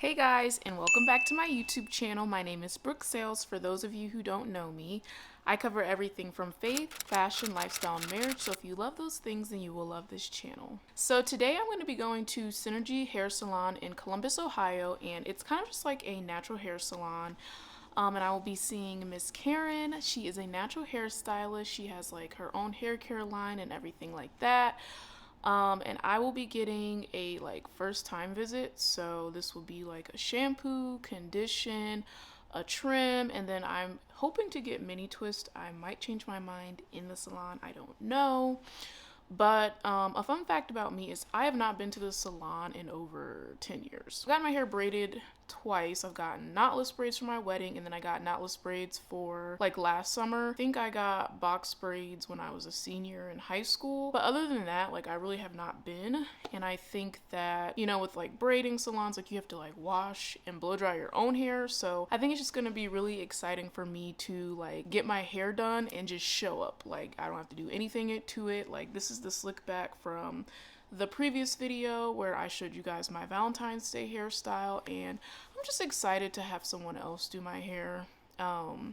Hey guys, and welcome back to my YouTube channel. My name is Brooke Sayles. For those of you who don't know me, I cover everything from faith, fashion, lifestyle, and marriage. So if you love those things, then you will love this channel. So today I'm going to be going to Synergi Hair Salon in Columbus, Ohio, and it's kind of just like a natural hair salon. And I will be seeing Miss Karen. She is a natural hairstylist. She has like her own hair care line and everything like that. And I will be getting a first time visit, so this will be like a shampoo, condition, a trim, and then I'm hoping to get mini twist. I might change my mind in the salon, I don't know. But a fun fact about me is I have not been to the salon in over 10 years. I've gotten my hair braided twice. I've gotten knotless braids for my wedding, and then I got knotless braids for last summer. I think I got box braids when I was a senior in high school. But other than that, I really have not been. And I think that, with braiding salons, you have to wash and blow dry your own hair. So I think it's just gonna be really exciting for me to get my hair done and just show up. I don't have to do anything to it. This is the slick back from the previous video where I showed you guys my Valentine's Day hairstyle, and I'm just excited to have someone else do my hair.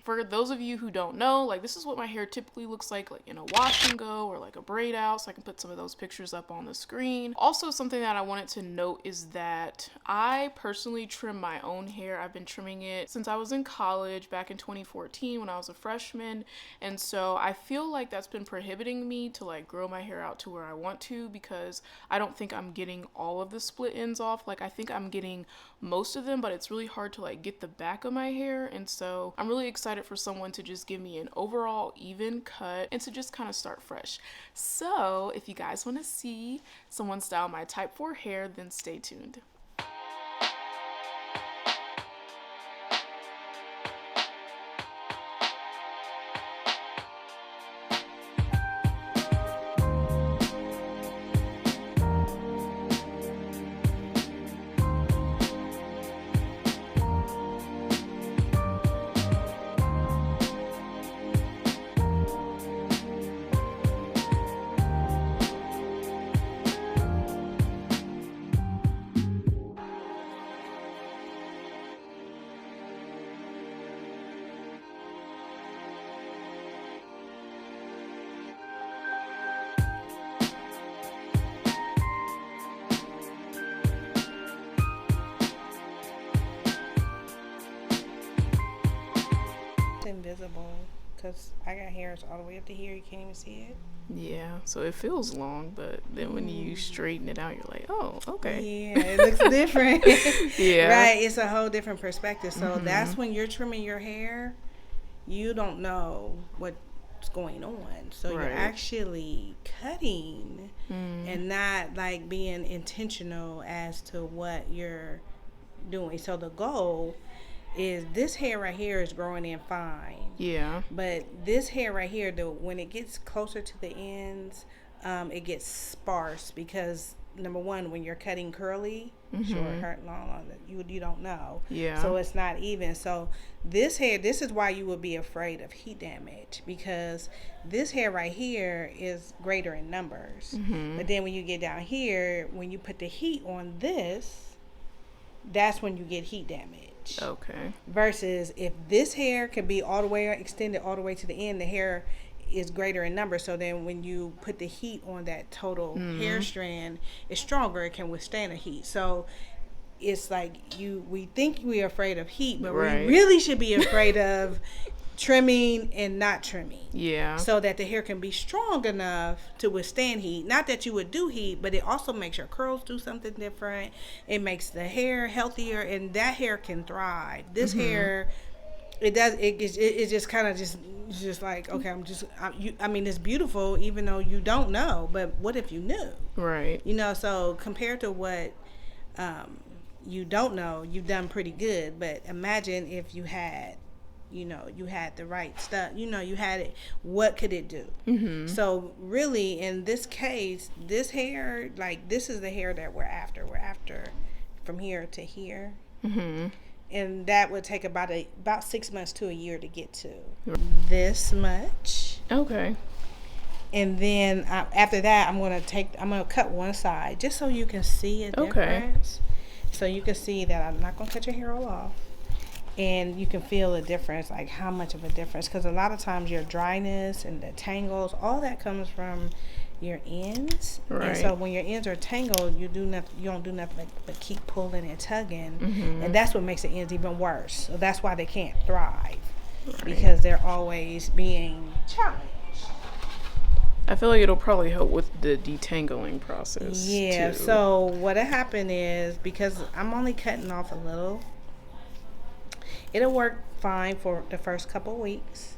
For those of you who don't know, this is what my hair typically looks like in a wash and go or a braid out, so I can put some of those pictures up on the screen. Also, something that I wanted to note is that I personally trim my own hair. I've been trimming it since I was in college back in 2014 when I was a freshman, and so I feel like that's been prohibiting me to grow my hair out to where I want to, because I don't think I'm getting all of the split ends off. I think I'm getting most of them, but it's really hard to get the back of my hair, and so I'm really excited for someone to just give me an overall even cut and to just kind of start fresh. So if you guys want to see someone style my type 4 hair, then stay tuned. Invisible because I got hairs all the way up to here. You can't even see it. Yeah, so it feels long, but then when you straighten it out, you're like, oh, okay. Yeah, it looks different. Yeah, right, it's a whole different perspective. So that's when you're trimming your hair, you don't know what's going on, so you're actually cutting and not being intentional as to what you're doing. So the goal is this hair right here is growing in fine. Yeah. But this hair right here, though, when it gets closer to the ends, it gets sparse because number one, when you're cutting curly, short, long, you don't know. Yeah. So it's not even. So this hair, this is why you would be afraid of heat damage, because this hair right here is greater in numbers. But then when you get down here, when you put the heat on this, that's when you get heat damage. Okay. Versus if this hair can be all the way extended all the way to the end, the hair is greater in number. So then when you put the heat on that total hair strand, it's stronger. It can withstand the heat. So it's we think we're afraid of heat, but we really should be afraid of trimming and not trimming. Yeah. So that the hair can be strong enough to withstand heat. Not that you would do heat, but it also makes your curls do something different. It makes the hair healthier, and that hair can thrive. This hair, it does. It just kind of just like, okay, it's beautiful, even though you don't know. But what if you knew? Right. So compared to what you don't know, you've done pretty good. But imagine if you had, you had the right stuff, you had it, what could it do? So really, in this case, this hair, this is the hair that we're after from here to here. And that would take about 6 months to a year to get to this much. Okay. And then after that, I'm gonna cut one side just so you can see a difference. So you can see that I'm not going to cut your hair all off. And you can feel the difference, like how much of a difference. Because a lot of times your dryness and the tangles, all that comes from your ends. Right. And so when your ends are tangled, you don't do nothing but keep pulling and tugging. Mm-hmm. And that's what makes the ends even worse. So that's why they can't thrive. Right. Because they're always being challenged. I feel like it'll probably help with the detangling process. Yeah, too. so what'll happen is, because I'm only cutting off a little, it'll work fine for the first couple weeks,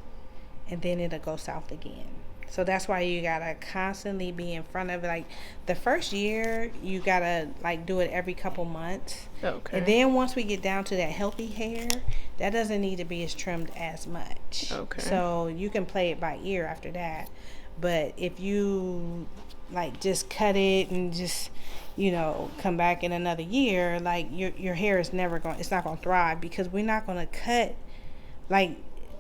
and then it'll go south again. So that's why you gotta constantly be in front of it. Like the first year, you gotta like do it every couple months. Okay. And then once we get down to that healthy hair, that doesn't need to be as trimmed as much. Okay. So you can play it by ear after that. But if you like just cut it and just, you know, come back in another year, like your hair is it's not going to thrive, because we're not going to cut, like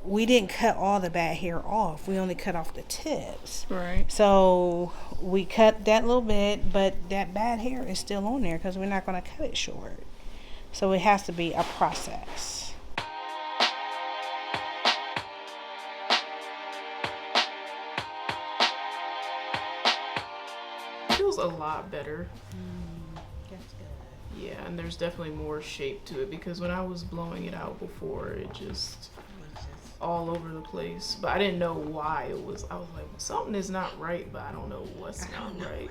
we didn't cut all the bad hair off. We only cut off the tips. Right. So we cut that little bit, but that bad hair is still on there because we're not going to cut it short. So it has to be a process. Feels a lot better. That's good. Yeah, and there's definitely more shape to it, because when I was blowing it out before, it just all over the place. But I didn't know why it was. I was like, something is not right, but I don't know what's not right.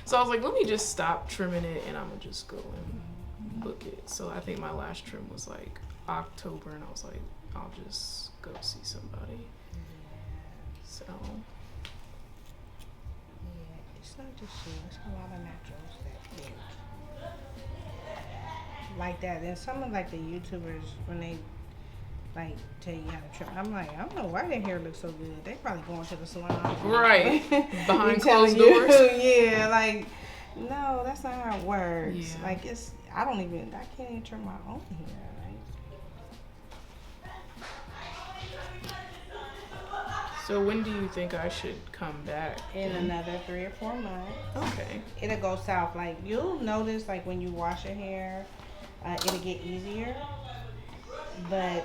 So I was like, let me just stop trimming it, and I'm gonna just go and book it. So I think my last trim was like October, and I was like, I'll just go see somebody. So It's not just you. It's a lot of naturals that do like that. And some of like the YouTubers, when they like tell you how to trim, I'm like, I don't know why their hair looks so good. They probably going to the salon. right behind We telling closed doors. Yeah, like no, that's not how it works. Yeah. Like I can't even trim my own hair. So when do you think I should come back? In another 3 or 4 months. Okay. It'll go south. Like you'll notice, like when you wash your hair, it'll get easier. But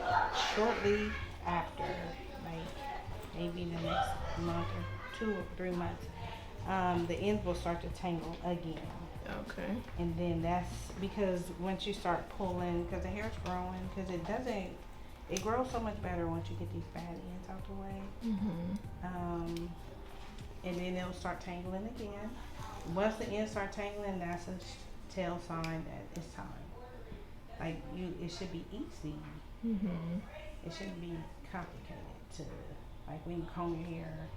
shortly after, like maybe the next month or 2 or 3 months, the ends will start to tangle again. Okay. And then that's because once you start pulling, because the hair's growing, because it grows so much better once you get these bad ends out the way. Mm-hmm. And then it'll start tangling again. Once the ends start tangling, that's a tell sign that it's time. Like it should be easy. Mm-hmm. It shouldn't be complicated to, like when you comb your hair.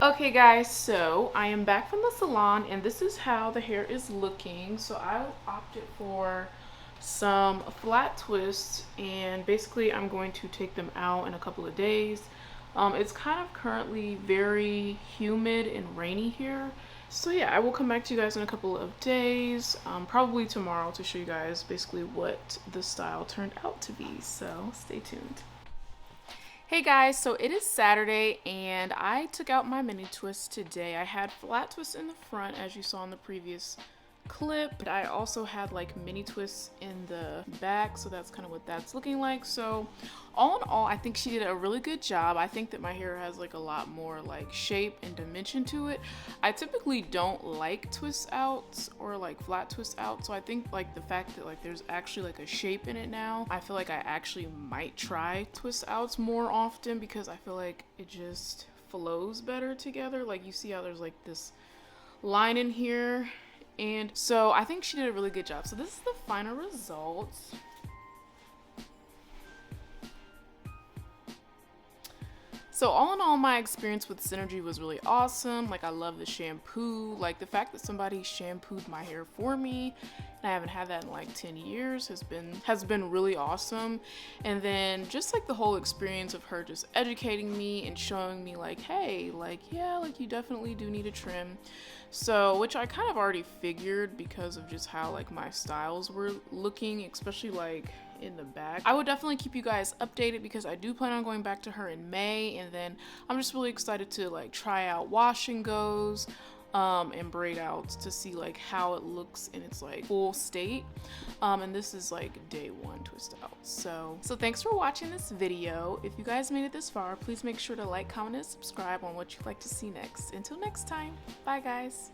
Okay guys, so I am back from the salon, and this is how the hair is looking. So I opted for some flat twists, and basically I'm going to take them out in a couple of days. It's kind of currently very humid and rainy here, so yeah, I will come back to you guys in a couple of days, probably tomorrow, to show you guys basically what the style turned out to be. So stay tuned. Hey guys, so it is Saturday and I took out my mini twists today. I had flat twists in the front, as you saw in the previous clip, but I also had like mini twists in the back, so that's kind of what that's looking like. So all in all, I think she did a really good job. I think that my hair has like a lot more like shape and dimension to it. I typically don't like twist outs or like flat twist out, so I think like the fact that like there's actually like a shape in it now, I feel like I actually might try twist outs more often, because I feel like it just flows better together. Like you see how there's like this line in here, And so I think she did a really good job. So this is the final results. So all in all, my experience with Synergi was really awesome. Like, I love the shampoo. Like, the fact that somebody shampooed my hair for me, and I haven't had that in like 10 years, has been really awesome. And then just like the whole experience of her just educating me and showing me like, hey, like, yeah, like you definitely do need a trim. So, which I kind of already figured because of just how like my styles were looking, especially like in the back. I would definitely keep you guys updated because I do plan on going back to her in May, and then I'm just really excited to like try out wash and goes and braid outs to see like how it looks in its like full state. And this is like day 1 twist out. So thanks for watching this video. If you guys made it this far, please make sure to like, comment, and subscribe on what you'd like to see next. Until next time, bye guys.